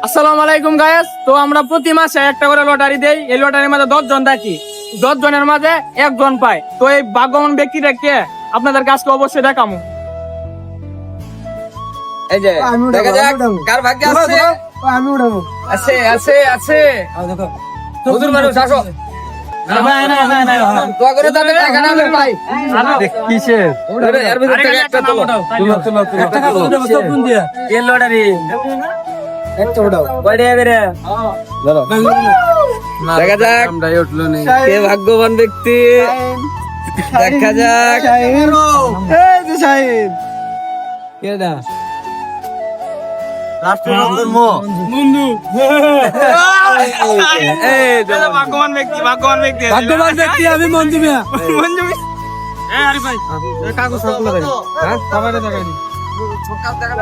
আসসালামু আলাইকুম গায়েস। তো আমরা প্রতি মাসে একটা করে লটারি দেই। এই লটারির মাঝে 10 জন থাকি, 10 জনের মাঝে একজন পায়। তো এই ভাগ্যবান ব্যক্তিটা কে আপনাদের কাছকে অবশ্যই দেখামু। এই যে দেখা যাক কার ভাগ্যে আছে। আমি উঠাবো। আছে আছে আছে হুজুর মানুষ আসো। দোয়া করে তাদের টাকা না দেন ভাই। কিসের এর ভিতর থেকে একটা তোলো। এই লটারি একটা উঠাও। কয়টা বেরে দেখা যাক কে ভাগ্যবান ব্যক্তি। দেখা যাক এই যে শাহিদ। কেডা বন্ধু এই ভাগ্যবান ব্যক্তি, ভাগ্যবান ব্যক্তি, ভাগ্যবান ব্যক্তি আমি মঞ্জু মিয়া। মঞ্জু মিয়া। আরে ভাই কাগজ সবগুলো দেন। হ্যাঁ সবাই দেখাই সকাল দেখা